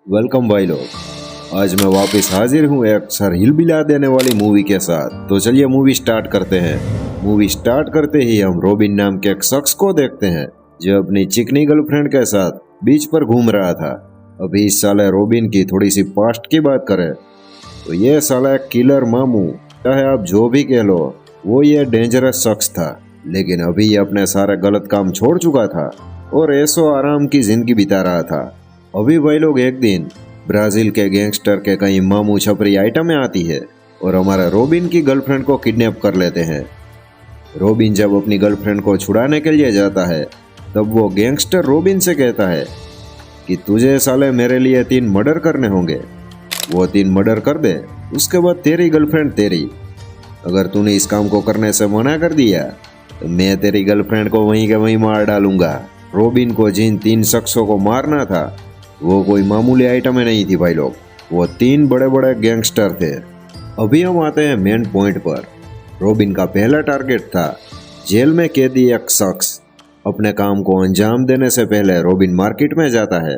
Welcome भाई लोग। आज मैं वापस हाजिर हूँ एक सर हिलबिला देने वाली मूवी के साथ। तो चलिए मूवी स्टार्ट करते हैं। मूवी स्टार्ट करते ही हम रॉबिन नाम के एक शख्स को देखते हैं जो अपनी चिकनी गर्लफ्रेंड के साथ बीच पर घूम रहा था। अभी इस साले रॉबिन की थोड़ी सी पास्ट की बात करें तो ये साला एक किलर मामू, चाहे आप जो भी कह लो, वो ये डेंजरस शख्स था। लेकिन अभी ये अपने सारे गलत काम छोड़ चुका था और ऐशो आराम की जिंदगी बिता रहा था। अभी भाई लोग एक दिन ब्राजील के गैंगस्टर के कई मामू छपरी आइटमें आती है और हमारा रॉबिन की गर्लफ्रेंड को किडनैप कर लेते हैं। रॉबिन जब अपनी गर्लफ्रेंड को छुड़ाने के लिए जाता है तब वो गैंगस्टर रॉबिन से कहता है कि तुझे साले मेरे लिए 3 मर्डर करने होंगे। वो 3 मर्डर कर दे, उसके बाद तेरी गर्लफ्रेंड तेरी। अगर तूने इस काम को करने से मना कर दिया तो मैं तेरी गर्लफ्रेंड को वहीं के वहीं मार डालूंगा। रॉबिन को जिन 3 शख्सों को मारना था वो कोई मामूली आइटमें नहीं थी भाई लोग, वो 3 बड़े बड़े गैंगस्टर थे। अभी हम आते हैं मेन पॉइंट पर। रॉबिन का पहला टारगेट था जेल में कैदी एक शख्स। अपने काम को अंजाम देने से पहले रॉबिन मार्केट में जाता है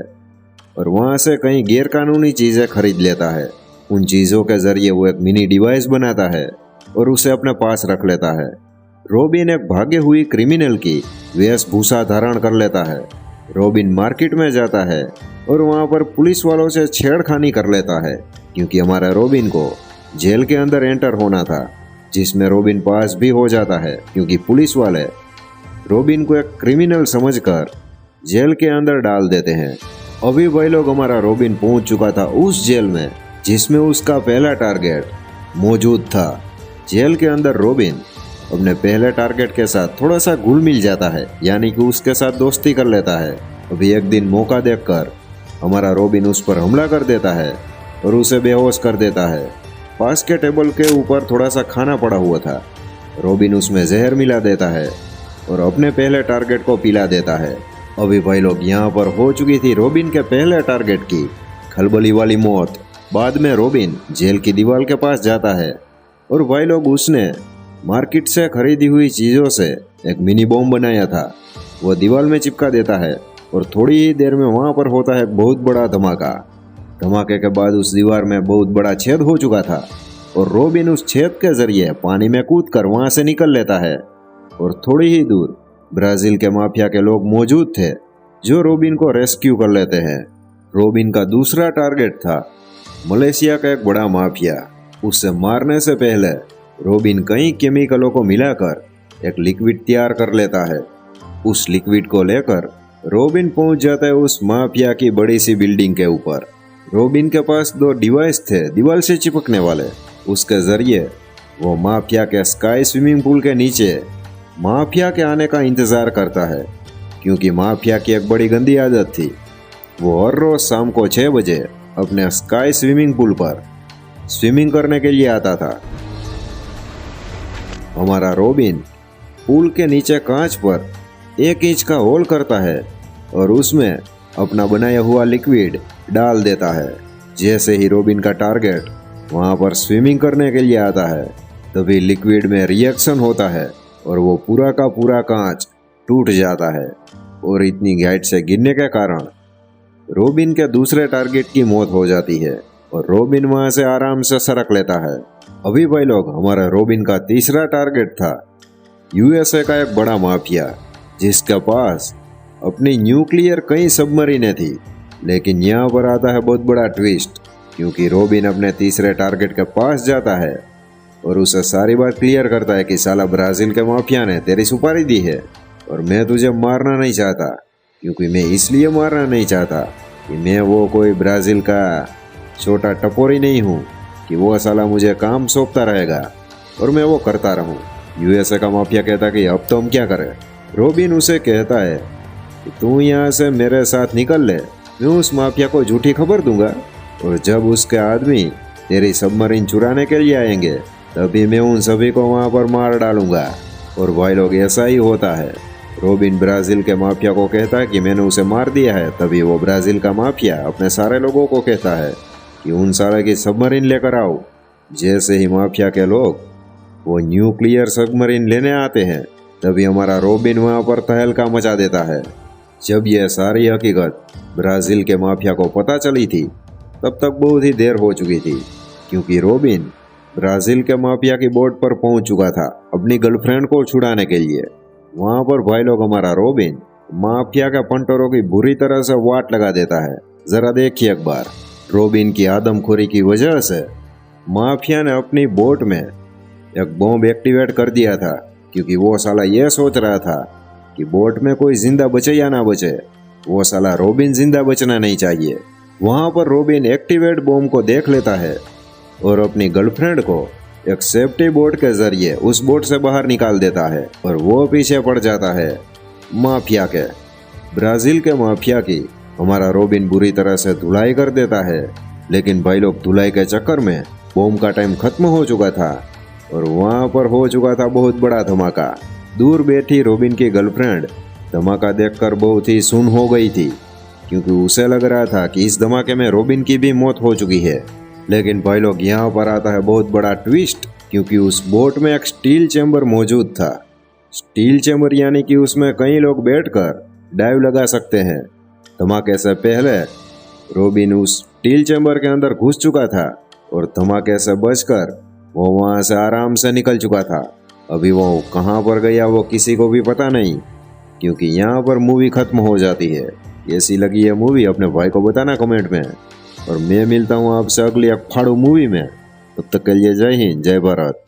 और वहां से कई गैरकानूनी चीजें खरीद लेता है। उन चीजों के जरिए वो एक मिनी डिवाइस बनाता है और उसे अपने पास रख लेता है। रॉबिन एक भागे हुई क्रिमिनल की वेशभूषा धारण कर लेता है। रॉबिन मार्केट में जाता है और वहां पर पुलिस वालों से छेड़खानी कर लेता है क्योंकि हमारा रॉबिन को जेल के अंदर एंटर होना था, जिसमें रॉबिन पास भी हो जाता है क्योंकि पुलिस वाले रॉबिन को एक क्रिमिनल समझकर जेल के अंदर डाल देते हैं। अभी भाई लोग हमारा रॉबिन पहुंच चुका था उस जेल में जिसमें उसका पहला टारगेट मौजूद था। जेल के अंदर रॉबिन अपने पहले टारगेट के साथ थोड़ा सा घुल मिल जाता है, यानी कि उसके साथ दोस्ती कर लेता है। अभी एक दिन मौका देखकर हमारा रॉबिन उस पर हमला कर देता है और उसे बेहोश कर देता है। पास के टेबल के ऊपर थोड़ा सा खाना पड़ा हुआ था। रॉबिन उसमें जहर मिला देता है और अपने पहले टारगेट को पिला देता है। अभी भाई लोग यहाँ पर हो चुकी थी रॉबिन के पहले टारगेट की खलबली वाली मौत। बाद में रॉबिन जेल की दीवार के पास जाता है और भाई लोग उसने मार्केट से खरीदी हुई चीज़ों से एक मिनी बॉम्ब बनाया था, वो दीवार में चिपका देता है और थोड़ी ही देर में वहां पर होता है एक बहुत बड़ा धमाका। धमाके के बाद उस दीवार में बहुत बड़ा छेद हो चुका था और रॉबिन उस छेद के जरिए पानी में कूदकर वहां से निकल लेता है और थोड़ी ही दूर ब्राजील के माफिया के लोग मौजूद थे जो रॉबिन को रेस्क्यू कर लेते हैं। रॉबिन का दूसरा टारगेट था मलेशिया का एक बड़ा माफिया। उससे मारने से पहले रॉबिन कई केमिकलों को मिलाकर एक लिक्विड तैयार कर लेता है। उस लिक्विड को लेकर रॉबिन पहुंच जाता है उस माफिया की बड़ी सी बिल्डिंग के ऊपर। रॉबिन के पास 2 डिवाइस थे दीवार से चिपकने वाले। उसके जरिए वो माफिया के स्काई स्विमिंग पूल के नीचे माफिया के आने का इंतजार करता है, क्योंकि माफिया की एक बड़ी गंदी आदत थी, वो हर रोज शाम को 6 बजे अपने स्काई स्विमिंग पूल पर स्विमिंग करने के लिए आता था। हमारा रॉबिन पूल के नीचे कांच पर 1 इंच का होल करता है और उसमें अपना बनाया हुआ लिक्विड डाल देता है। जैसे ही रॉबिन का टारगेट वहां पर स्विमिंग करने के लिए आता है तभी लिक्विड में रिएक्शन होता है और वो पूरा का पूरा कांच टूट जाता है और इतनी हाइट से गिरने के कारण रॉबिन के दूसरे टारगेट की मौत हो जाती है और रॉबिन वहां से आराम से सरक लेता है। अभी भाई लोग हमारा रॉबिन का तीसरा टारगेट था यूएसए का एक बड़ा माफिया जिसके पास अपनी न्यूक्लियर कई सबमरीनें थी। लेकिन यहाँ पर आता है बहुत बड़ा ट्विस्ट, क्योंकि रॉबिन अपने तीसरे टारगेट के पास जाता है और उसे सारी बात क्लियर करता है कि साला ब्राजील के माफिया ने तेरी सुपारी दी है और मैं तुझे मारना नहीं चाहता, क्योंकि मैं इसलिए मारना नहीं चाहता कि मैं वो कोई ब्राजील का छोटा टपोरी नहीं हूँ कि वो साला मुझे काम सौंपता रहेगा और मैं वो करता रहूं। यूएसए का माफिया कहता कि अब तो हम क्या करें। रॉबिन उसे कहता है कि तू यहाँ से मेरे साथ निकल ले, मैं उस माफिया को झूठी खबर दूंगा और जब उसके आदमी तेरी सबमरीन चुराने के लिए आएंगे तभी मैं उन सभी को वहाँ पर मार डालूंगा। और भाई लोग ऐसा ही होता है। रॉबिन ब्राजील के माफिया को कहता है कि मैंने उसे मार दिया है। तभी वो ब्राजील का माफिया अपने सारे लोगों को कहता है कि उन सारे की सबमरीन लेकर आओ। जैसे ही माफिया के लोग वो न्यूक्लियर सबमरीन लेने आते हैं तभी हमारा रॉबिन वहाँ पर तहलका मचा देता है। जब यह सारी हकीकत ब्राजील के माफिया को पता चली थी तब तक बहुत ही देर हो चुकी थी, क्योंकि रॉबिन ब्राजील के माफिया की बोट पर पहुंच चुका था अपनी गर्लफ्रेंड को छुड़ाने के लिए। वहां पर भाई लोग हमारा रॉबिन माफिया के पंटरों की बुरी तरह से वाट लगा देता है। जरा देखिए एक बार, रॉबिन की आदमखोरी की वजह से माफिया ने अपनी बोट में एक बॉम्ब एक्टिवेट कर दिया था, क्योंकि वो साला ये सोच रहा था कि बोट में कोई जिंदा बचे या ना बचे, वो साला रॉबिन जिंदा बचना नहीं चाहिए। वहां पर रॉबिन एक्टिवेट बॉम्ब को देख लेता है और अपनी गर्लफ्रेंड को एक सेफ्टी बोट के जरिए उस बोट से बाहर निकाल देता है और वो पीछे पड़ जाता है माफिया के। ब्राजील के माफिया की हमारा रॉबिन बुरी तरह से धुलाई कर देता है, लेकिन भाई लोग धुलाई के चक्कर में बॉम्ब का टाइम खत्म हो चुका था और वहां पर हो चुका था बहुत बड़ा धमाका। दूर बैठी रॉबिन की गर्लफ्रेंड धमाका देखकर बहुत ही सुन्न हो गई थी, क्योंकि उसे लग रहा था कि इस धमाके में रॉबिन की भी मौत हो चुकी है। लेकिन भाई लोग यहाँ पर आता है बहुत बड़ा ट्विस्ट, क्योंकि उस बोट में एक स्टील चैम्बर मौजूद था। स्टील चैम्बर यानी कि उसमें कई लोग बैठकर डाइव लगा सकते हैं। धमाके से पहले रॉबिन उस स्टील चैम्बर के अंदर घुस चुका था और धमाके से बचकर वो वहां से आराम से निकल चुका था। अभी वो कहाँ पर गया वो किसी को भी पता नहीं, क्योंकि यहाँ पर मूवी खत्म हो जाती है। कैसी लगी ये मूवी अपने भाई को बताना कमेंट में, और मैं मिलता हूँ आपसे अगली एक फाड़ू मूवी में। तब तक के लिए जय हिंद, जय भारत।